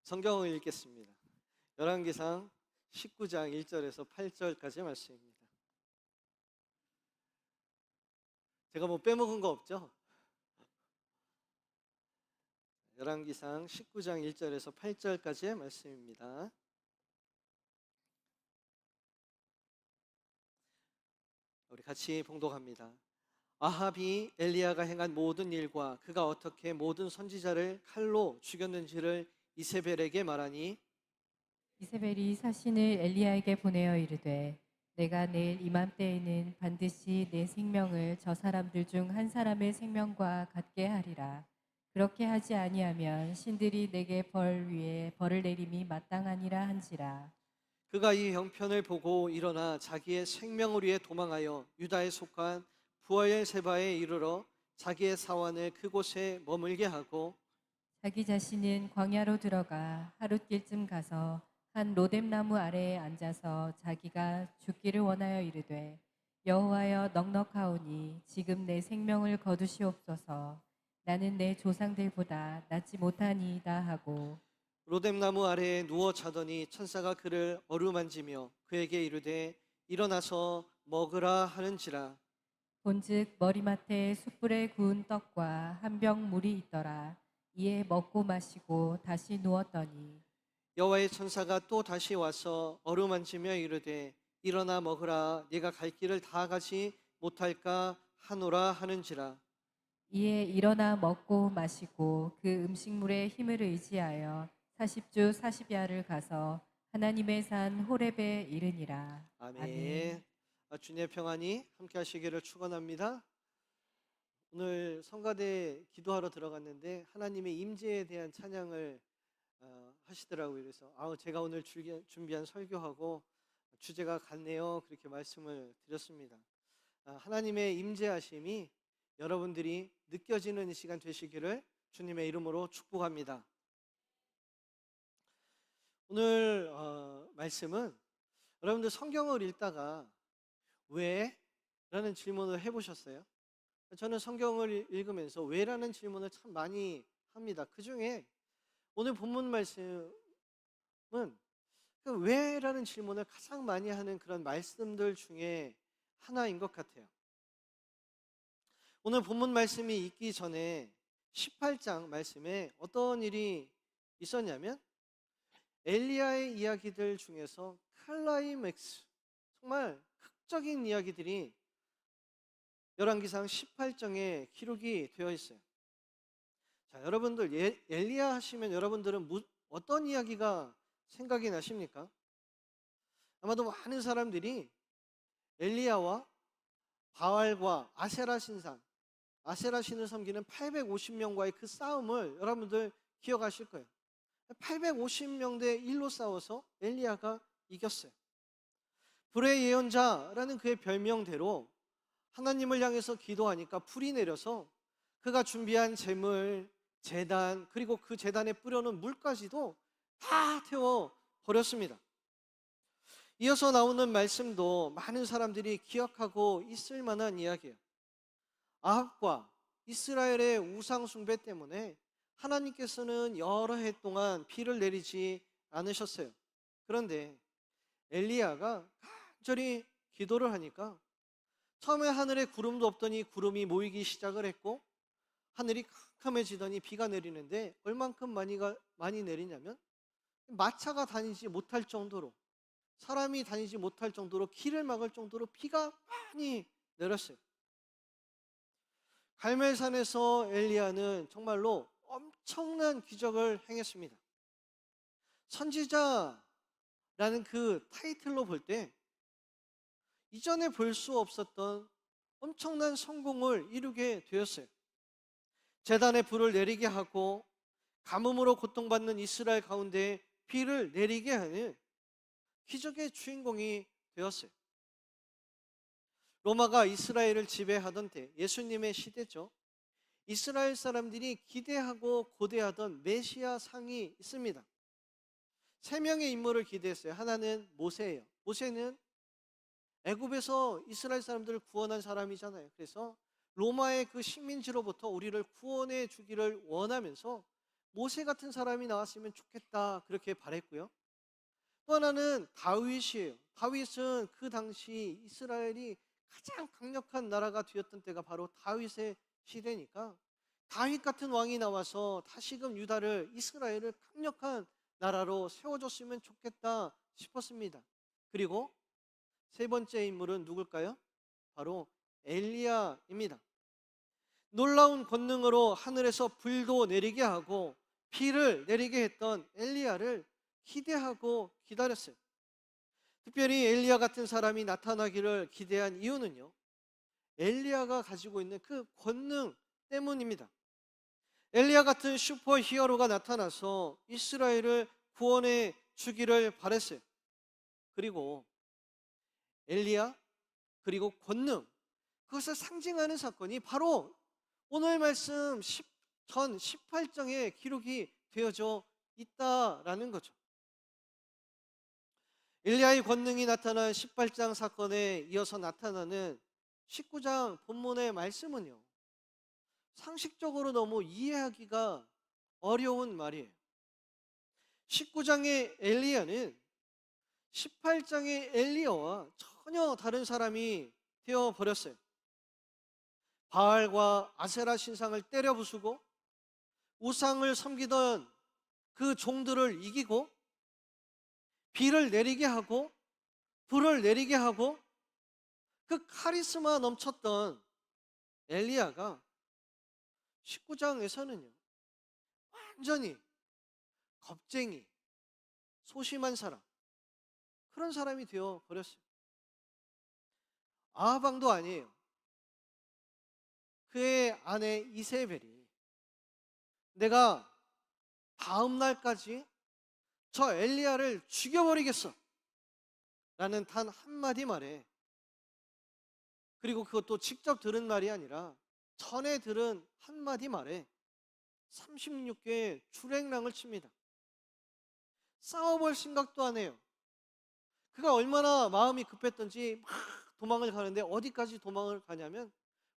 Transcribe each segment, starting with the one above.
성경을 읽겠습니다. 열왕기상 19장 1절에서 8절까지 말씀입니다. 제가 뭐 빼먹은 거 없죠? 열왕기상 19장 1절에서 8절까지의 말씀입니다. 우리 같이 봉독합니다. 아합이 엘리야가 행한 모든 일과 그가 어떻게 모든 선지자를 칼로 죽였는지를 이세벨에게 말하니, 이세벨이 사신을 엘리야에게 보내어 이르되 내가 내일 이맘때에는 반드시 내 생명을 저 사람들 중 한 사람의 생명과 같게 하리라. 그렇게 하지 아니하면 신들이 내게 벌 위에 벌을 내림이 마땅하니라 한지라. 그가 이 형편을 보고 일어나 자기의 생명을 위해 도망하여 유다에 속한 부엘세바에 이르러 자기의 사환을 그곳에 머물게 하고, 자기 자신은 광야로 들어가 하룻길쯤 가서 한 로뎀나무 아래에 앉아서 자기가 죽기를 원하여 이르되 여호와여 넉넉하오니 지금 내 생명을 거두시옵소서. 나는 내 조상들보다 낫지 못하니이다 하고, 로뎀나무 아래에 누워 자더니 천사가 그를 어루만지며 그에게 이르되 일어나서 먹으라 하는지라. 본즉 머리맡에 숯불에 구운 떡과 한 병 물이 있더라. 이에 먹고 마시고 다시 누웠더니 여호와의 천사가 또 다시 와서 어루만지며 이르되 일어나 먹으라, 네가 갈 길을 다 가지 못할까 하노라 하는지라. 이에 일어나 먹고 마시고 그 음식물의 힘을 의지하여 40주 40야를 가서 하나님의 산 호렙에 이르니라. 아멘. 아멘. 주님의 평안이 함께 하시기를 축원합니다. 오늘 성가대 기도하러 들어갔는데 하나님의 임재에 대한 찬양을 하시더라고요. 그래서 제가 오늘 준비한 설교하고 주제가 같네요, 그렇게 말씀을 드렸습니다. 하나님의 임재하심이 여러분들이 느껴지는 이 시간 되시기를 주님의 이름으로 축복합니다. 오늘 말씀은 여러분들 성경을 읽다가 왜? 라는 질문을 해보셨어요? 저는 성경을 읽으면서 왜? 라는 질문을 참 많이 합니다. 그 중에 오늘 본문 말씀은 그 왜? 라는 질문을 가장 많이 하는 그런 말씀들 중에 하나인 것 같아요. 오늘 본문 말씀이 있기 전에 18장 말씀에 어떤 일이 있었냐면 엘리야의 이야기들 중에서 클라이맥스, 정말 극적인 이야기들이 열왕기상 18장에 기록이 되어 있어요. 자, 여러분들 엘리야 하시면 여러분들은 어떤 이야기가 생각이 나십니까? 아마도 많은 사람들이 엘리야와 바알과 아세라 신상, 아세라 신을 섬기는 850명과의 그 싸움을 여러분들 기억하실 거예요. 850명 대 1로 싸워서 엘리야가 이겼어요. 불의 예언자라는 그의 별명대로 하나님을 향해서 기도하니까 불이 내려서 그가 준비한 제물, 제단, 그리고 그 제단에 뿌려놓은 물까지도 다 태워 버렸습니다. 이어서 나오는 말씀도 많은 사람들이 기억하고 있을 만한 이야기예요. 아합과 이스라엘의 우상 숭배 때문에 하나님께서는 여러 해 동안 비를 내리지 않으셨어요. 그런데 엘리야가 간절히 기도를 하니까 처음에 하늘에 구름도 없더니 구름이 모이기 시작을 했고, 하늘이 캄캄해지더니 비가 내리는데 얼만큼 많이 내리냐면 마차가 다니지 못할 정도로, 사람이 다니지 못할 정도로, 길을 막을 정도로 비가 많이 내렸어요. 갈멜산에서 엘리야는 정말로 엄청난 기적을 행했습니다. 선지자라는 그 타이틀로 볼 때 이전에 볼 수 없었던 엄청난 성공을 이루게 되었어요. 제단에 불을 내리게 하고 가뭄으로 고통받는 이스라엘 가운데 비를 내리게 하는 기적의 주인공이 되었어요. 로마가 이스라엘을 지배하던 때, 예수님의 시대죠. 이스라엘 사람들이 기대하고 고대하던 메시아 상이 있습니다. 세 명의 인물을 기대했어요. 하나는 모세예요. 모세는 애굽에서 이스라엘 사람들을 구원한 사람이잖아요. 그래서 로마의 그 식민지로부터 우리를 구원해 주기를 원하면서 모세 같은 사람이 나왔으면 좋겠다 그렇게 바랬고요. 또 하나는 다윗이에요. 다윗은 그 당시 이스라엘이 가장 강력한 나라가 되었던 때가 바로 다윗의 시대니까 다윗 같은 왕이 나와서 다시금 유다를 이스라엘을 강력한 나라로 세워줬으면 좋겠다 싶었습니다. 그리고 세 번째 인물은 누굴까요? 바로 엘리야입니다. 놀라운 권능으로 하늘에서 불도 내리게 하고 비를 내리게 했던 엘리야를 기대하고 기다렸어요. 특별히 엘리야 같은 사람이 나타나기를 기대한 이유는요, 엘리야가 가지고 있는 그 권능 때문입니다. 엘리야 같은 슈퍼 히어로가 나타나서 이스라엘을 구원해 주기를 바랬어요. 그리고 엘리야 그리고 권능, 그것을 상징하는 사건이 바로 오늘 말씀 전 18장에 기록이 되어져 있다라는 거죠. 엘리야의 권능이 나타난 18장 사건에 이어서 나타나는 19장 본문의 말씀은요, 상식적으로 너무 이해하기가 어려운 말이에요. 19장의 엘리야는 18장의 엘리야와 전혀 다른 사람이 되어 버렸어요. 바알과 아세라 신상을 때려 부수고 우상을 섬기던 그 종들을 이기고 비를 내리게 하고 불을 내리게 하고 그 카리스마 넘쳤던 엘리야가 19장에서는요 완전히 겁쟁이, 소심한 사람, 그런 사람이 되어 버렸어요. 아하방도 아니에요. 그의 아내 이세벨이 내가 다음 날까지 저 엘리야를 죽여버리겠어 라는 단 한마디 말에, 그리고 그것도 직접 들은 말이 아니라 전에 들은 한마디 말에 36개의 주랭랑을 칩니다. 싸워볼 생각도 안 해요. 그가 얼마나 마음이 급했던지 막 도망을 가는데 어디까지 도망을 가냐면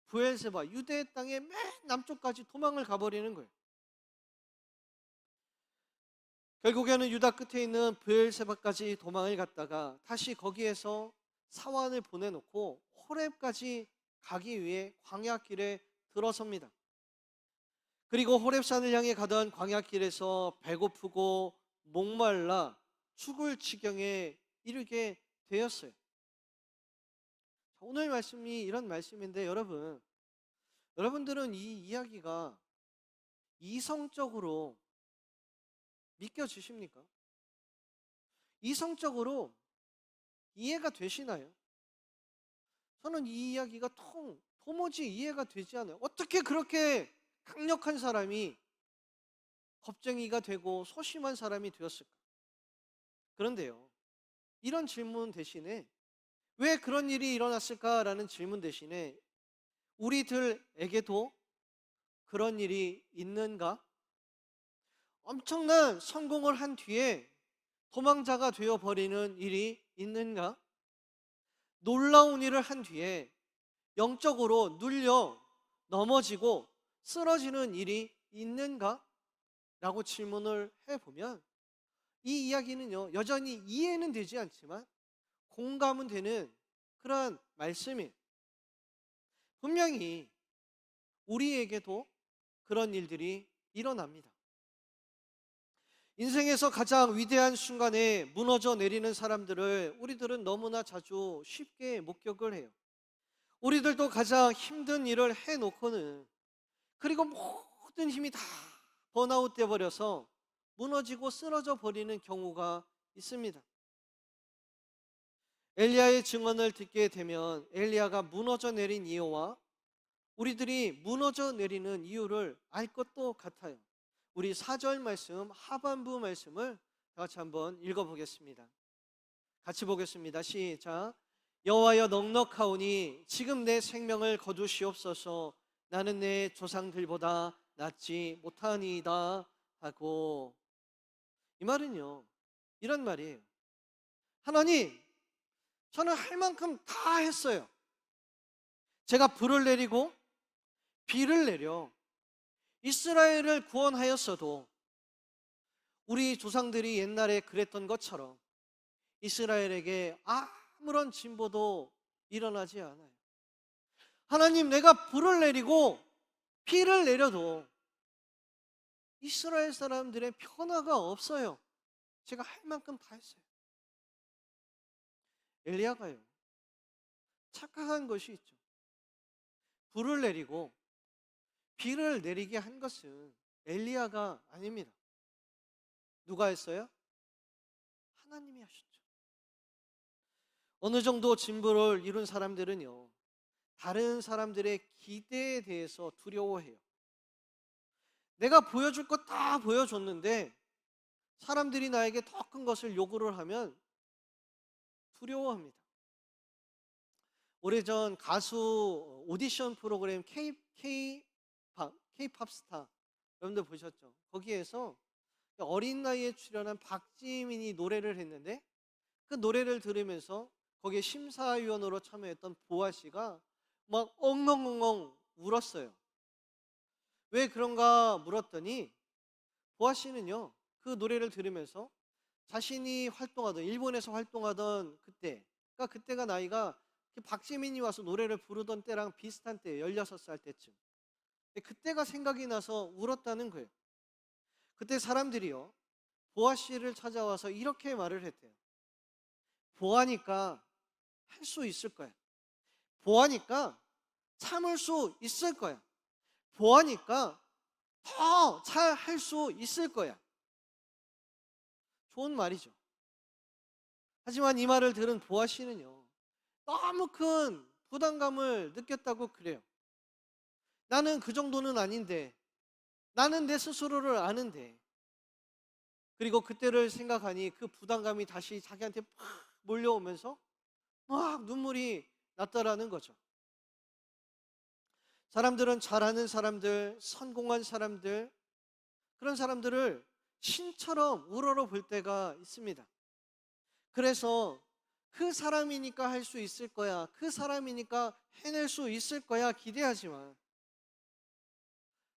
브엘세바, 유대 땅의 맨 남쪽까지 도망을 가버리는 거예요. 결국에는 유다 끝에 있는 브엘세바까지 도망을 갔다가 다시 거기에서 사환을 보내놓고 호렙까지 가기 위해 광야길에 들어섭니다. 그리고 호렙산을 향해 가던 광야길에서 배고프고 목말라 죽을 지경에 이르게 되었어요. 오늘 말씀이 이런 말씀인데 여러분들은 이 이야기가 이성적으로 믿겨지십니까? 이성적으로 이해가 되시나요? 저는 이 이야기가 도무지 이해가 되지 않아요. 어떻게 그렇게 강력한 사람이 겁쟁이가 되고 소심한 사람이 되었을까? 그런데요, 이런 질문 대신에 왜 그런 일이 일어났을까라는 질문 대신에 우리들에게도 그런 일이 있는가? 엄청난 성공을 한 뒤에 도망자가 되어버리는 일이 있는가? 놀라운 일을 한 뒤에 영적으로 눌려 넘어지고 쓰러지는 일이 있는가? 라고 질문을 해보면 이 이야기는요 여전히 이해는 되지 않지만 공감은 되는 그러한 말씀이에요. 분명히 우리에게도 그런 일들이 일어납니다. 인생에서 가장 위대한 순간에 무너져 내리는 사람들을 우리들은 너무나 자주 쉽게 목격을 해요. 우리들도 가장 힘든 일을 해놓고는 그리고 모든 힘이 다 번아웃 돼버려서 무너지고 쓰러져 버리는 경우가 있습니다. 엘리야의 증언을 듣게 되면 엘리야가 무너져 내린 이유와 우리들이 무너져 내리는 이유를 알 것도 같아요. 우리 4절 말씀 하반부 말씀을 같이 한번 읽어보겠습니다. 같이 보겠습니다. 시작. 여호와여 넉넉하오니 지금 내 생명을 거두시옵소서. 나는 내 조상들보다 낫지 못하니이다 하고, 이 말은요 이런 말이에요. 하나님, 저는 할 만큼 다 했어요. 제가 불을 내리고 비를 내려 이스라엘을 구원하였어도 우리 조상들이 옛날에 그랬던 것처럼 이스라엘에게 아무런 진보도 일어나지 않아요. 하나님, 내가 불을 내리고 비를 내려도 이스라엘 사람들의 변화가 없어요. 제가 할 만큼 다 했어요. 엘리야가요, 착각한 것이 있죠. 불을 내리고 비를 내리게 한 것은 엘리야가 아닙니다. 누가 했어요? 하나님이 하셨죠. 어느 정도 진보를 이룬 사람들은요, 다른 사람들의 기대에 대해서 두려워해요. 내가 보여줄 것 다 보여줬는데 사람들이 나에게 더 큰 것을 요구를 하면 두려워합니다. 오래전 가수 오디션 프로그램 K-팝 스타, 여러분들 보셨죠? 거기에서 어린 나이에 출연한 박지민이 노래를 했는데 그 노래를 들으면서 거기에 심사위원으로 참여했던 보아 씨가 막 엉엉엉엉 울었어요. 왜 그런가 물었더니 보아 씨는요, 그 노래를 들으면서 자신이 활동하던, 일본에서 활동하던 그때, 그러니까 그때가 나이가 박지민이 와서 노래를 부르던 때랑 비슷한 때예요. 16살 때쯤. 근데 그때가 생각이 나서 울었다는 거예요. 그때 사람들이요, 보아 씨를 찾아와서 이렇게 말을 했대요. 보아니까 할 수 있을 거야. 보아니까 참을 수 있을 거야. 보아니까 더 잘 할 수 있을 거야. 좋은 말이죠. 하지만 이 말을 들은 보아 씨는요, 너무 큰 부담감을 느꼈다고 그래요. 나는 그 정도는 아닌데, 나는 내 스스로를 아는데. 그리고 그때를 생각하니 그 부담감이 다시 자기한테 팍 몰려오면서 막 눈물이 났다라는 거죠. 사람들은 잘하는 사람들, 성공한 사람들, 그런 사람들을 신처럼 우러러 볼 때가 있습니다. 그래서 그 사람이니까 할 수 있을 거야, 그 사람이니까 해낼 수 있을 거야 기대하지만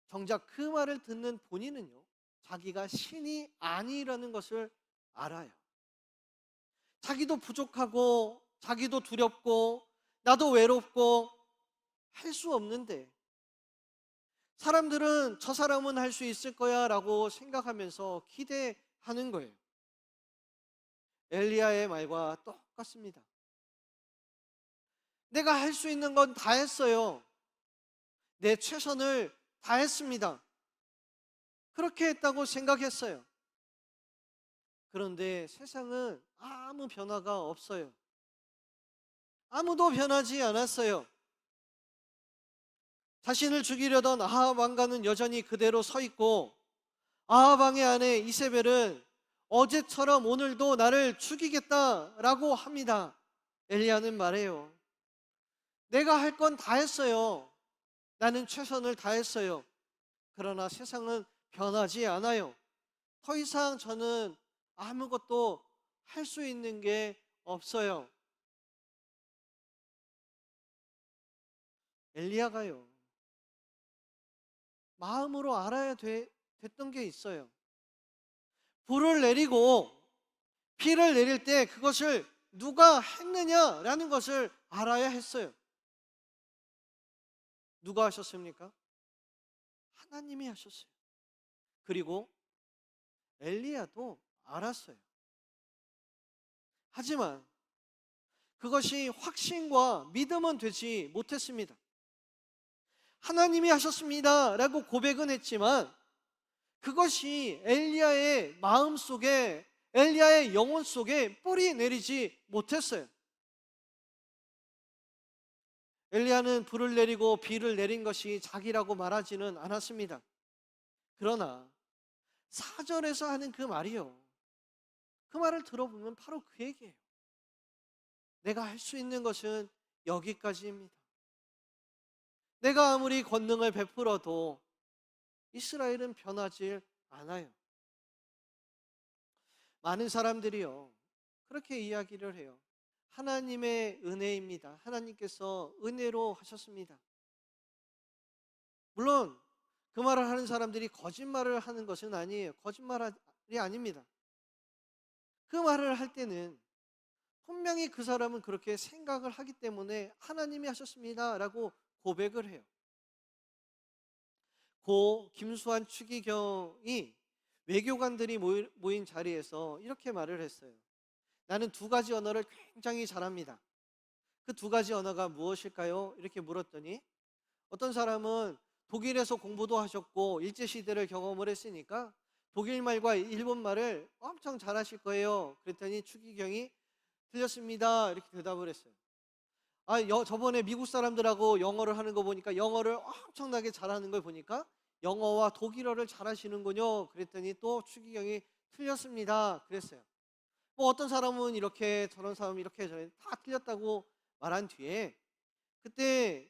정작 그 말을 듣는 본인은요, 자기가 신이 아니라는 것을 알아요. 자기도 부족하고 자기도 두렵고 나도 외롭고 할 수 없는데 사람들은 저 사람은 할 수 있을 거야 라고 생각하면서 기대하는 거예요. 엘리야의 말과 똑같습니다. 내가 할 수 있는 건 다 했어요. 내 최선을 다했습니다. 그렇게 했다고 생각했어요. 그런데 세상은 아무 변화가 없어요. 아무도 변하지 않았어요. 자신을 죽이려던 아합 왕가는 여전히 그대로 서 있고, 아합 왕의 아내 이세벨은 어제처럼 오늘도 나를 죽이겠다라고 합니다. 엘리야는 말해요. 내가 할 건 다 했어요. 나는 최선을 다했어요. 그러나 세상은 변하지 않아요. 더 이상 저는 아무것도 할 수 있는 게 없어요. 엘리야가요, 마음으로 알아야 됐던 게 있어요. 불을 내리고 비를 내릴 때 그것을 누가 했느냐라는 것을 알아야 했어요. 누가 하셨습니까? 하나님이 하셨어요. 그리고 엘리야도 알았어요. 하지만 그것이 확신과 믿음은 되지 못했습니다. 하나님이 하셨습니다 라고 고백은 했지만 그것이 엘리야의 마음 속에, 엘리야의 영혼 속에 뿌리 내리지 못했어요. 엘리야는 불을 내리고 비를 내린 것이 자기라고 말하지는 않았습니다. 그러나 4절에서 하는 그 말이요, 그 말을 들어보면 바로 그 얘기예요. 내가 할 수 있는 것은 여기까지입니다. 내가 아무리 권능을 베풀어도 이스라엘은 변하지 않아요. 많은 사람들이요, 그렇게 이야기를 해요. 하나님의 은혜입니다. 하나님께서 은혜로 하셨습니다. 물론 그 말을 하는 사람들이 거짓말을 하는 것은 아니에요. 아닙니다. 그 말을 할 때는 분명히 그 사람은 그렇게 생각을 하기 때문에 하나님이 하셨습니다라고 고백을 해요. 고 김수환 추기경이 외교관들이 모인 자리에서 이렇게 말을 했어요. 나는 두 가지 언어를 굉장히 잘합니다. 그 두 가지 언어가 무엇일까요? 이렇게 물었더니 어떤 사람은 독일에서 공부도 하셨고 일제시대를 경험을 했으니까 독일말과 일본말을 엄청 잘하실 거예요. 그랬더니 추기경이 틀렸습니다. 이렇게 대답을 했어요. 저번에 미국 사람들하고 영어를 하는 거 보니까 영어를 엄청나게 잘하는 걸 보니까 영어와 독일어를 잘하시는군요. 그랬더니 또 추기경이 틀렸습니다. 그랬어요. 뭐 어떤 사람은 이렇게 저런 사람은 이렇게 저런 다 틀렸다고 말한 뒤에 그때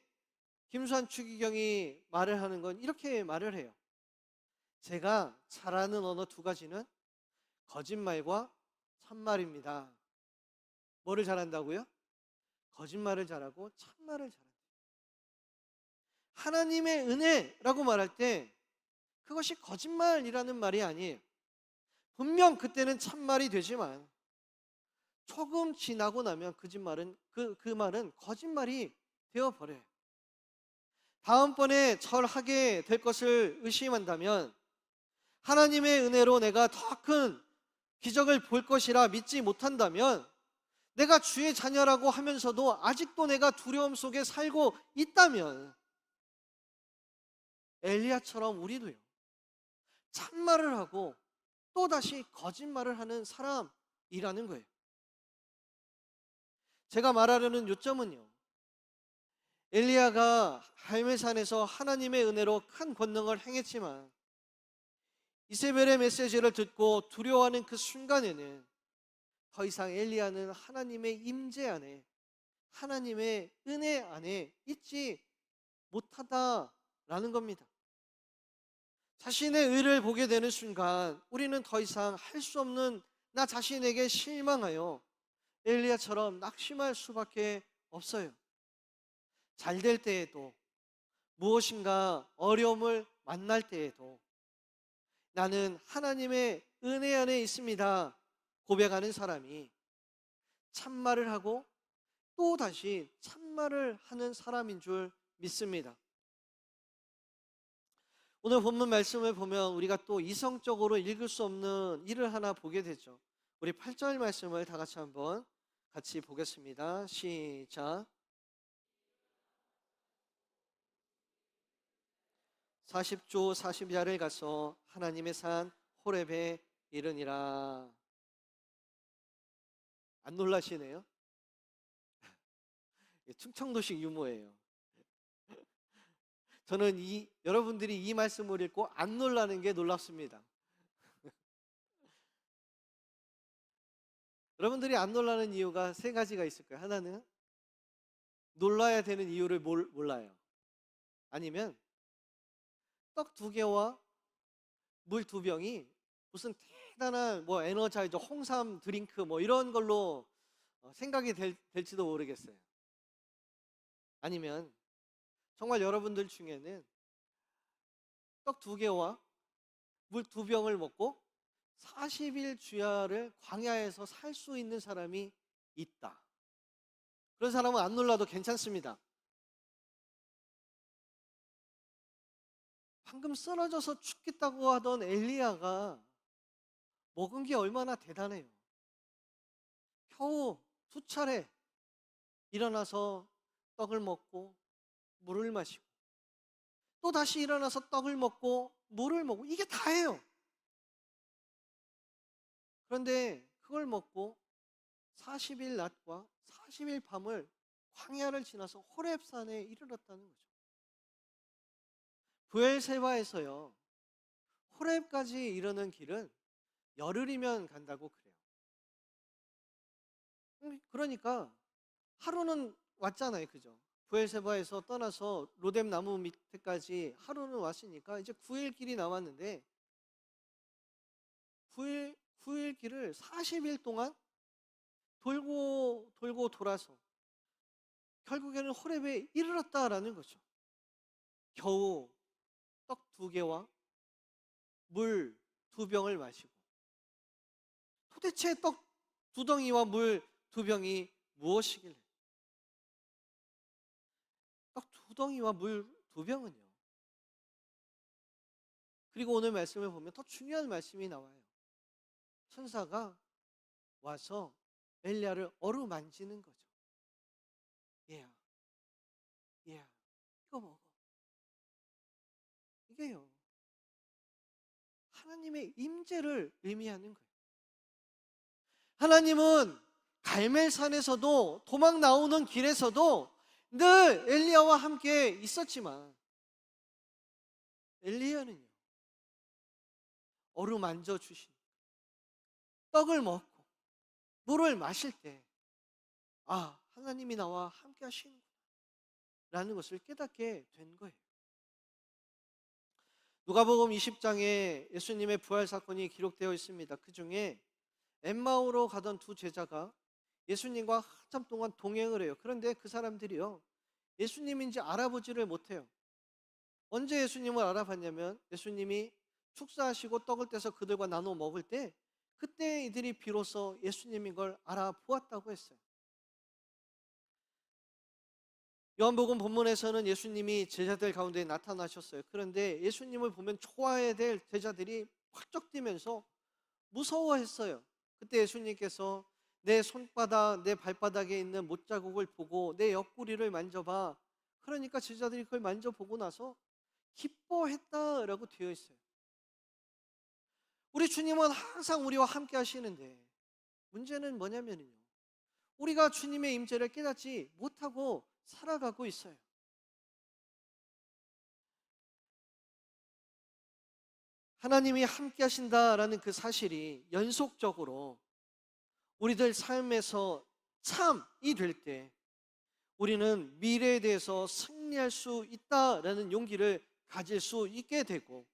김수환 추기경이 말을 하는 건 이렇게 말을 해요. 제가 잘하는 언어 두 가지는 거짓말과 참말입니다. 뭐를 잘한다고요? 거짓말을 잘하고 참말을 잘한다. 하나님의 은혜라고 말할 때 그것이 거짓말이라는 말이 아니에요. 분명 그때는 참말이 되지만 조금 지나고 나면 그 말은 거짓말이 되어버려요. 다음번에 절하게 될 것을 의심한다면 하나님의 은혜로 내가 더 큰 기적을 볼 것이라 믿지 못한다면 내가 주의 자녀라고 하면서도 아직도 내가 두려움 속에 살고 있다면 엘리야처럼 우리도요 참말을 하고 또다시 거짓말을 하는 사람이라는 거예요. 제가 말하려는 요점은요, 엘리야가 갈멜산에서 하나님의 은혜로 큰 권능을 행했지만 이세벨의 메시지를 듣고 두려워하는 그 순간에는 더 이상 엘리야는 하나님의 임재 안에, 하나님의 은혜 안에 있지 못하다라는 겁니다. 자신의 의를 보게 되는 순간 우리는 더 이상 할 수 없는 나 자신에게 실망하여 엘리야처럼 낙심할 수밖에 없어요. 잘 될 때에도 무엇인가 어려움을 만날 때에도 나는 하나님의 은혜 안에 있습니다 고백하는 사람이 참말을 하고 또 다시 참말을 하는 사람인 줄 믿습니다. 오늘 본문 말씀을 보면 우리가 또 이성적으로 읽을 수 없는 일을 하나 보게 되죠. 우리 8절 말씀을 다 같이 한번 같이 보겠습니다. 시작. 40조 40야를 가서 하나님의 산 호렙에 이르니라. 안 놀라시네요? 충청도식 유머예요. 저는 여러분들이 이 말씀을 읽고 안 놀라는 게 놀랍습니다. 여러분들이 안 놀라는 이유가 세 가지가 있을 거예요. 하나는 놀라야 되는 이유를 몰라요. 아니면 떡 두 개와 물 두 병이 무슨 대단한 뭐 에너자이저, 홍삼 드링크 뭐 이런 걸로 생각이 될지도 모르겠어요. 아니면 정말 여러분들 중에는 떡 두 개와 물 두 병을 먹고 40일 주야를 광야에서 살 수 있는 사람이 있다. 그런 사람은 안 놀라도 괜찮습니다. 방금 쓰러져서 죽겠다고 하던 엘리야가 먹은 게 얼마나 대단해요. 겨우 두 차례 일어나서 떡을 먹고 물을 마시고 또 다시 일어나서 떡을 먹고 물을 먹고 이게 다예요. 그런데 그걸 먹고 40일 낮과 40일 밤을 광야를 지나서 호렙산에 이르렀다는 거죠. 브엘세바에서요 호렙까지 이르는 길은 열흘이면 간다고 그래요. 그러니까 하루는 왔잖아요, 그죠? 브엘세바에서 떠나서 로뎀 나무 밑에까지 하루는 왔으니까 이제 9일 길이 남았는데 9일 길을 40일 동안 돌고 돌아서 결국에는 호렙에 이르렀다라는 거죠. 겨우 떡 두 개와 물 두 병을 마시고 도대체 떡 두 덩이와 물 두 병이 무엇이길래? 떡 두 덩이와 물 두 병은요. 그리고 오늘 말씀을 보면 더 중요한 말씀이 나와요. 천사가 와서 엘리야를 어루만지는 거죠. 얘야, 얘야, 이거 먹어. 이게요, 하나님의 임재를 의미하는 거예요. 하나님은 갈멜산에서도 도망 나오는 길에서도 늘 엘리야와 함께 있었지만 엘리야는요, 어루만져 주신 떡을 먹고 물을 마실 때 하나님이 나와 함께 하시는구나 라는 것을 깨닫게 된 거예요. 누가복음 20장에 예수님의 부활 사건이 기록되어 있습니다. 그 중에 엠마오로 가던 두 제자가 예수님과 한참 동안 동행을 해요. 그런데 그 사람들이요, 예수님인지 알아보지를 못해요. 언제 예수님을 알아봤냐면 예수님이 축사하시고 떡을 떼서 그들과 나눠 먹을 때 그때 이들이 비로소 예수님인 걸 알아보았다고 했어요. 요한복음 본문에서는 예수님이 제자들 가운데 나타나셨어요. 그런데 예수님을 보면 좋아해야 될 제자들이 펄쩍 뛰면서 무서워했어요. 그때 예수님께서 내 손바닥, 내 발바닥에 있는 못자국을 보고 내 옆구리를 만져봐. 그러니까 제자들이 그걸 만져보고 나서 기뻐했다라고 되어 있어요. 우리 주님은 항상 우리와 함께 하시는데 문제는 뭐냐면요, 우리가 주님의 임재를 깨닫지 못하고 살아가고 있어요. 하나님이 함께 하신다라는 그 사실이 연속적으로 우리들 삶에서 참이 될 때 우리는 미래에 대해서 승리할 수 있다라는 용기를 가질 수 있게 되고,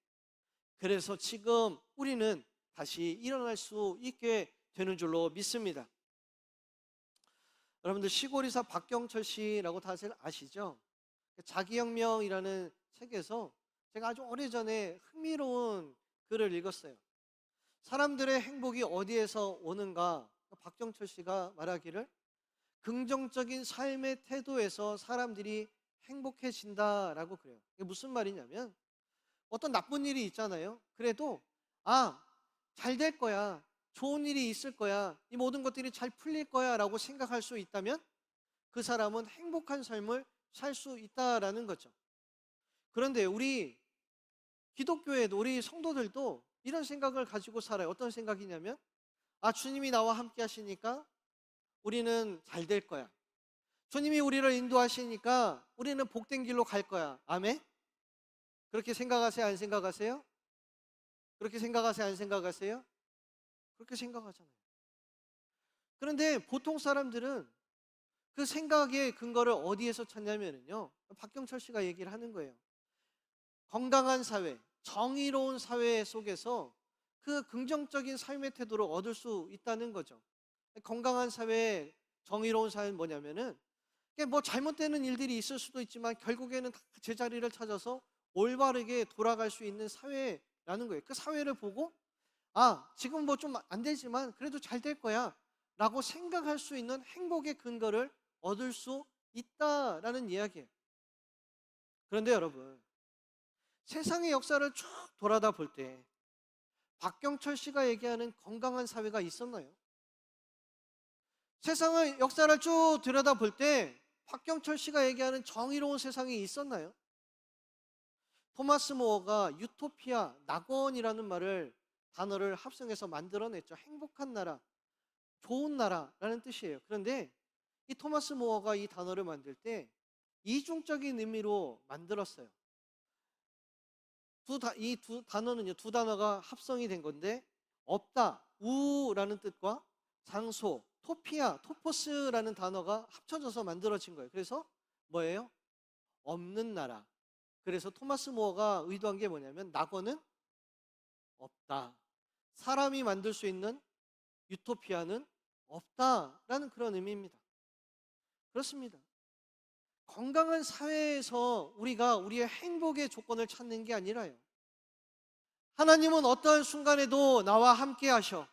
그래서 지금 우리는 다시 일어날 수 있게 되는 줄로 믿습니다. 여러분들 시골이사 박경철 씨라고 다들 아시죠? 자기혁명이라는 책에서 제가 아주 오래전에 흥미로운 글을 읽었어요. 사람들의 행복이 어디에서 오는가? 박경철 씨가 말하기를 긍정적인 삶의 태도에서 사람들이 행복해진다라고 그래요. 이게 무슨 말이냐면 어떤 나쁜 일이 있잖아요. 그래도 잘 될 거야, 좋은 일이 있을 거야, 이 모든 것들이 잘 풀릴 거야 라고 생각할 수 있다면 그 사람은 행복한 삶을 살 수 있다라는 거죠. 그런데 우리 기독교에도 우리 성도들도 이런 생각을 가지고 살아요. 어떤 생각이냐면 주님이 나와 함께 하시니까 우리는 잘 될 거야, 주님이 우리를 인도하시니까 우리는 복된 길로 갈 거야. 아멘? 그렇게 생각하세요? 안 생각하세요? 그렇게 생각하세요? 안 생각하세요? 그렇게 생각하잖아요. 그런데 보통 사람들은 그 생각의 근거를 어디에서 찾냐면요, 박경철 씨가 얘기를 하는 거예요. 건강한 사회, 정의로운 사회 속에서 그 긍정적인 삶의 태도를 얻을 수 있다는 거죠. 건강한 사회, 정의로운 사회는 뭐냐면은 뭐 잘못되는 일들이 있을 수도 있지만 결국에는 다 제자리를 찾아서 올바르게 돌아갈 수 있는 사회라는 거예요. 그 사회를 보고 지금 뭐 좀 안 되지만 그래도 잘 될 거야 라고 생각할 수 있는 행복의 근거를 얻을 수 있다라는 이야기예요. 그런데 여러분, 세상의 역사를 쭉 돌아다 볼 때 박경철 씨가 얘기하는 건강한 사회가 있었나요? 세상의 역사를 쭉 들여다 볼 때 박경철 씨가 얘기하는 정의로운 세상이 있었나요? 토마스 모어가 유토피아, 낙원이라는 단어를 합성해서 만들어냈죠. 행복한 나라, 좋은 나라라는 뜻이에요. 그런데 이 토마스 모어가 이 단어를 만들 때 이중적인 의미로 만들었어요. 이 두 단어는요, 두 단어가 합성이 된 건데 없다, 우라는 뜻과 장소, 토피아, 토포스라는 단어가 합쳐져서 만들어진 거예요. 그래서 뭐예요? 없는 나라. 그래서 토마스 모어가 의도한 게 뭐냐면 낙원은 없다, 사람이 만들 수 있는 유토피아는 없다라는 그런 의미입니다. 그렇습니다. 건강한 사회에서 우리가 우리의 행복의 조건을 찾는 게 아니라요, 하나님은 어떠한 순간에도 나와 함께 하셔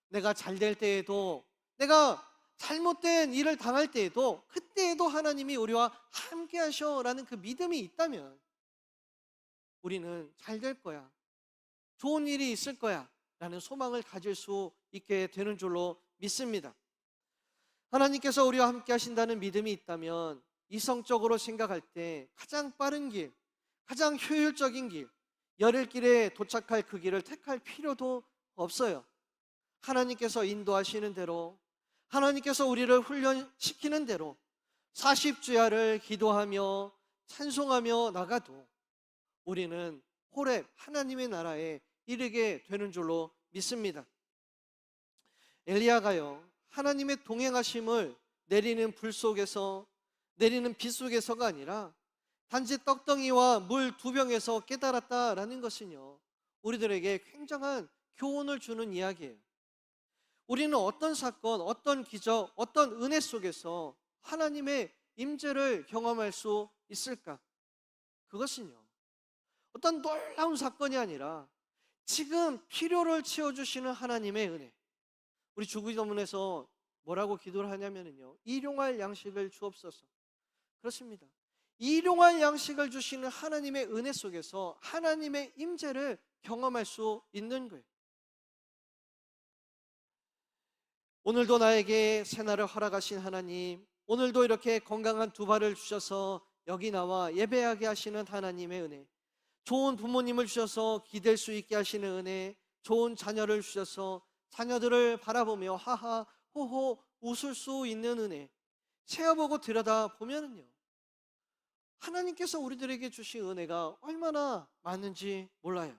내가 잘 될 때에도, 내가 잘못된 일을 당할 때에도, 그때에도 하나님이 우리와 함께 하셔라는 그 믿음이 있다면 우리는 잘 될 거야, 좋은 일이 있을 거야 라는 소망을 가질 수 있게 되는 줄로 믿습니다. 하나님께서 우리와 함께 하신다는 믿음이 있다면 이성적으로 생각할 때 가장 빠른 길, 가장 효율적인 길, 열흘길에 도착할 그 길을 택할 필요도 없어요. 하나님께서 인도하시는 대로, 하나님께서 우리를 훈련시키는 대로 40주야를 기도하며 찬송하며 나가도 우리는 호렙 하나님의 나라에 이르게 되는 줄로 믿습니다. 엘리야가요, 하나님의 동행하심을 내리는 불 속에서, 내리는 비 속에서가 아니라 단지 떡덩이와 물 2병에서 깨달았다라는 것은요, 우리들에게 굉장한 교훈을 주는 이야기예요. 우리는 어떤 사건, 어떤 기적, 어떤 은혜 속에서 하나님의 임재를 경험할 수 있을까? 그것은요, 어떤 놀라운 사건이 아니라 지금 필요를 채워주시는 하나님의 은혜. 우리 주기도문에서 뭐라고 기도를 하냐면요, 일용할 양식을 주옵소서. 그렇습니다. 일용할 양식을 주시는 하나님의 은혜 속에서 하나님의 임재를 경험할 수 있는 거예요. 오늘도 나에게 새날을 허락하신 하나님, 오늘도 이렇게 건강한 2발을 주셔서 여기 나와 예배하게 하시는 하나님의 은혜, 좋은 부모님을 주셔서 기댈 수 있게 하시는 은혜, 좋은 자녀를 주셔서 자녀들을 바라보며 하하 호호 웃을 수 있는 은혜, 세어보고 들여다보면요, 하나님께서 우리들에게 주신 은혜가 얼마나 많은지 몰라요.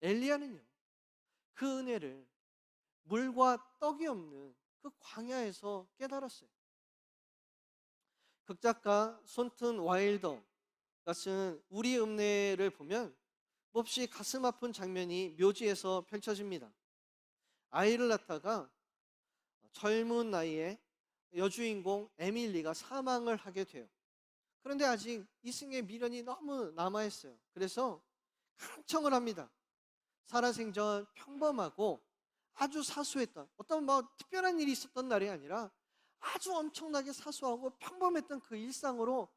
엘리야는요, 그 은혜를 물과 떡이 없는 그 광야에서 깨달았어요. 극작가 손튼 와일더 같은 우리 읍내를 보면 몹시 가슴 아픈 장면이 묘지에서 펼쳐집니다. 아이를 낳다가 젊은 나이에 여주인공 에밀리가 사망을 하게 돼요. 그런데 아직 이승의 미련이 너무 남아있어요. 그래서 간청을 합니다. 살아생전 평범하고 아주 사소했던, 어떤 특별한 일이 있었던 날이 아니라 아주 엄청나게 사소하고 평범했던 그 일상으로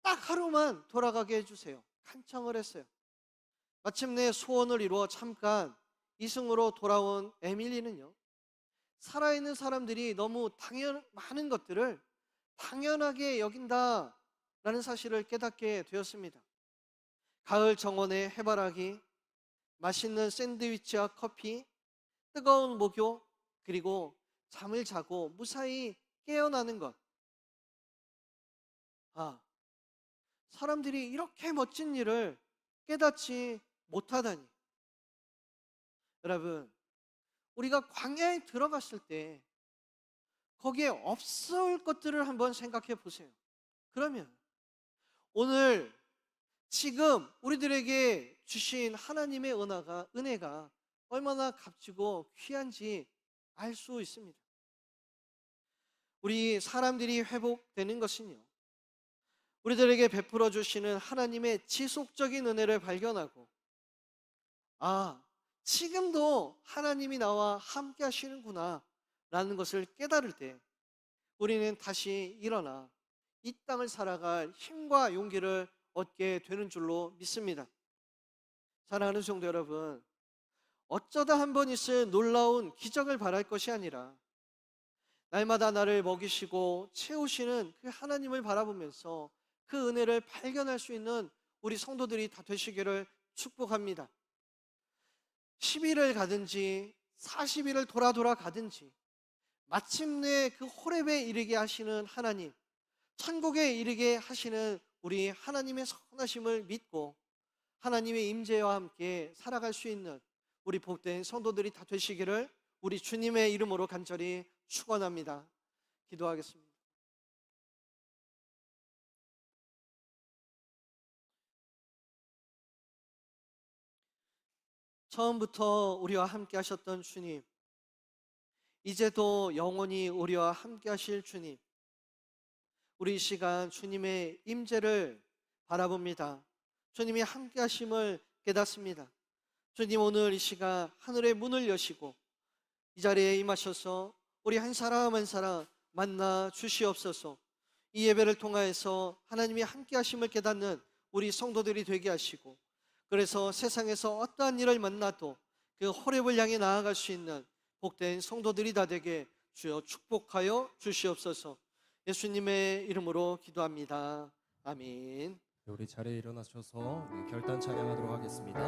딱 하루만 돌아가게 해주세요. 간청을 했어요. 마침내 소원을 이루어 잠깐 이승으로 돌아온 에밀리는요, 살아있는 사람들이 너무 많은 것들을 당연하게 여긴다라는 사실을 깨닫게 되었습니다. 가을 정원의 해바라기, 맛있는 샌드위치와 커피, 뜨거운 목욕, 그리고 잠을 자고 무사히 깨어나는 것. 사람들이 이렇게 멋진 일을 깨닫지 못하다니. 여러분, 우리가 광야에 들어갔을 때 거기에 없을 것들을 한번 생각해 보세요. 그러면 오늘 지금 우리들에게 주신 하나님의 은혜가 얼마나 값지고 귀한지 알 수 있습니다. 우리 사람들이 회복되는 것은요, 우리들에게 베풀어 주시는 하나님의 지속적인 은혜를 발견하고, 지금도 하나님이 나와 함께 하시는구나 라는 것을 깨달을 때 우리는 다시 일어나 이 땅을 살아갈 힘과 용기를 얻게 되는 줄로 믿습니다. 사랑하는 성도 여러분, 어쩌다 한 번 있을 놀라운 기적을 바랄 것이 아니라 날마다 나를 먹이시고 채우시는 그 하나님을 바라보면서 그 은혜를 발견할 수 있는 우리 성도들이 다 되시기를 축복합니다. 10일을 가든지 40일을 돌아 가든지 마침내 그 호렙에 이르게 하시는 하나님, 천국에 이르게 하시는 우리 하나님의 선하심을 믿고 하나님의 임재와 함께 살아갈 수 있는 우리 복된 성도들이 다 되시기를 우리 주님의 이름으로 간절히 축원합니다. 기도하겠습니다. 처음부터 우리와 함께 하셨던 주님, 이제도 영원히 우리와 함께 하실 주님, 우리 이 시간 주님의 임재를 바라봅니다. 주님이 함께 하심을 깨닫습니다. 주님, 오늘 이 시간 하늘의 문을 여시고 이 자리에 임하셔서 우리 한 사람 한 사람 만나 주시옵소서. 이 예배를 통하여서 하나님이 함께 하심을 깨닫는 우리 성도들이 되게 하시고, 그래서 세상에서 어떠한 일을 만나도 그 호렙을 향해 나아갈 수 있는 복된 성도들이 다 되게 주여 축복하여 주시옵소서. 예수님의 이름으로 기도합니다. 아멘. 우리 자리에 일어나셔서 우리 결단 찬양하도록 하겠습니다.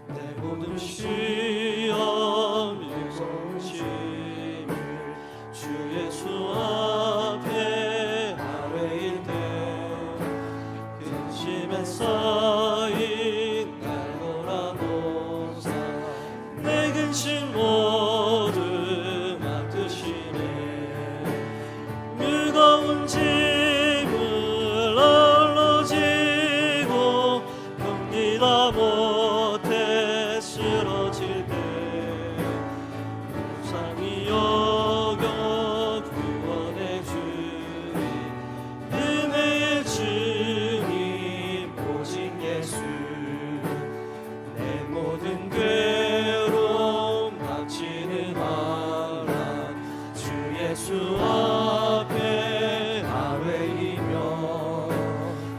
내 모든 시험이 성심을 주 예수 앞에 아뢰일 때 근심에 쌓인 날 돌아보사 내 근심 모두 맡으시네. 무거운 짐을 널로 지고 견디다 못해 쓰러질 때 무상히 여겨 구원해 주니 은혜의 주님 오직 예수. 내 모든 괴로움 닥치는 한란 주 예수 앞에 아뢰이며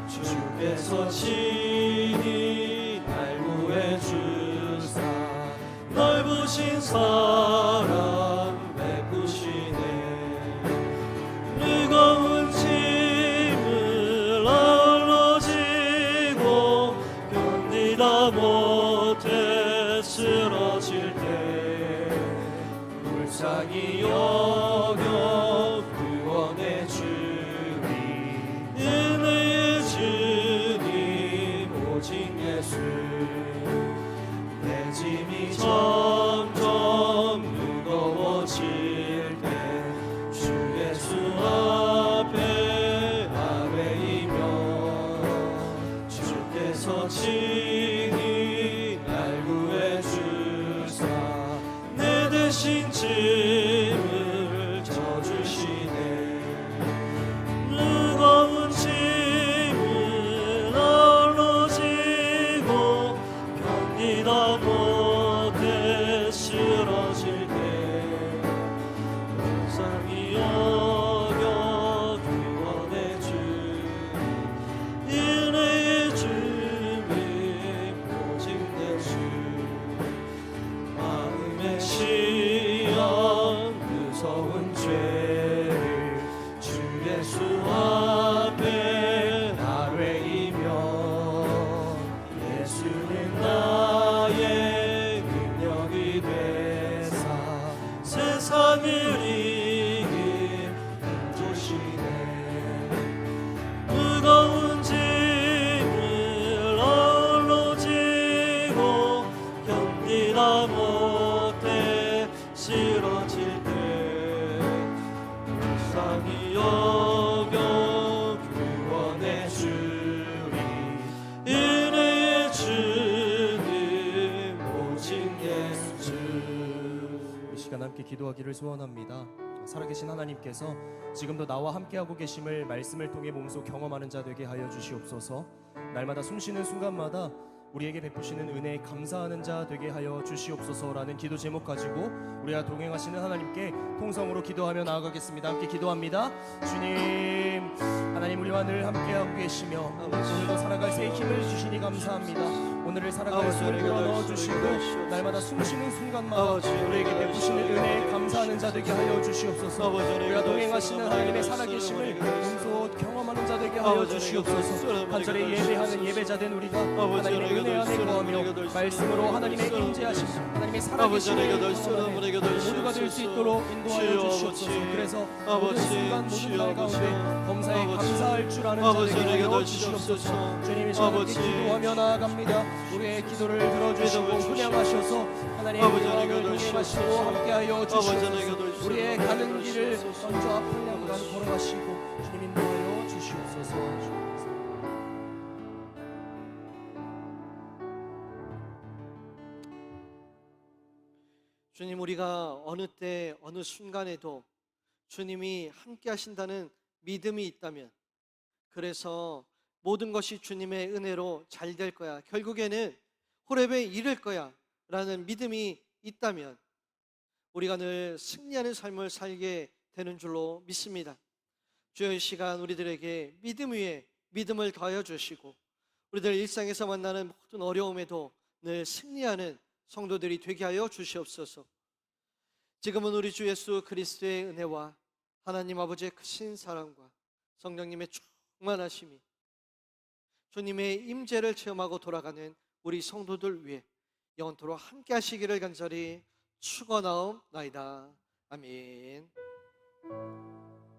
주께서 친히 날 구해 주사 넓으신 사랑 베푸시네. 무거운 짐을 널로 지고 견디다 못해 쓰러질 때 불쌍히 여겨 구원해 주니 은혜의 주님 오직 예수. 내 짐이 점점 무거워질 때 주 예수 앞에 아뢰이며 주께서 친히 날 구해 주사 내 대신 짐을 져주시네. 무거운 짐을 널로 지고 견디다 못해 쓰러질 때 불쌍히 여겨 구원해 주니 은혜의 주님 오직 예수. 마음의 시험 무서운 죄를 주 예수 앞에 아뢰이며 예수는 나의 능력이 되사 세상을 이길 힘주시네. 무거운 짐을 널로 지고 견디다 못해 쓰러질 때 불쌍히 여겨 구원해 주니 은혜의 주님 오직 예수. 이 시간 함께 기도하기를 소원합니다. 살아계신 하나님께서 지금도 나와 함께하고 계심을 말씀을 통해 몸소 경험하는 자 되게 하여 주시옵소서. 날마다 숨쉬는 순간마다 우리에게 베푸시는 은혜에 감사하는 자 되게 하여 주시옵소서라는 기도 제목 가지고 우리와 동행하시는 하나님께 통성으로 기도하며 나아가겠습니다. 함께 기도합니다. 주님, 하나님 우리와 늘 함께하고 계시며 오늘도 살아갈 새 힘을 주시니 감사합니다. 오늘을 살아갈 수를 불어넣어주시고 날마다 숨쉬는 순간마다 우리에게 베푸시는 은혜에 감사하는 자 되게 하여 주시옵소서. 우리와 동행하시는 하나님의 살아계심을 몸소 경험하는 자 되게 하여 주시옵소서. 간절히 예배하는 예배자된 우리가 하나님의 은혜 안에 거하며 말씀으로 하나님의 임재하심, 하나님의 살아계심을 경험하는 모두가 될 수 있도록 인도하여 주시옵소서. 그래서 모든 순간 모든 날 가운데 범사에 감사할 줄 아는 자 되게 하여 주시옵소서. 주님 이 시간 함께 기도하며 나아갑니다. 우리의 기도를 들어주시고 훈양하셔서 하나님의 영광을 동행하시고 함께하여 주시옵소서. 우리의 가는 길을 먼저 앞을 향하여 걸어가시고 주님 인도하여 주시옵소서. 주님, 우리가 어느 때 어느 순간에도 주님이 함께 하신다는 믿음이 있다면, 그래서 모든 것이 주님의 은혜로 잘 될 거야, 결국에는 호렙에 이를 거야 라는 믿음이 있다면 우리가 늘 승리하는 삶을 살게 되는 줄로 믿습니다. 주여, 이 시간 우리들에게 믿음 위에 믿음을 더하여 주시고 우리들 일상에서 만나는 모든 어려움에도 늘 승리하는 성도들이 되게 하여 주시옵소서. 지금은 우리 주 예수 그리스도의 은혜와 하나님 아버지의 크신 사랑과 성령님의 충만하심이 주님의 임재를 체험하고 돌아가는 우리 성도들 위해 영원토록 함께 하시기를 간절히 축원하옵나이다. 아멘.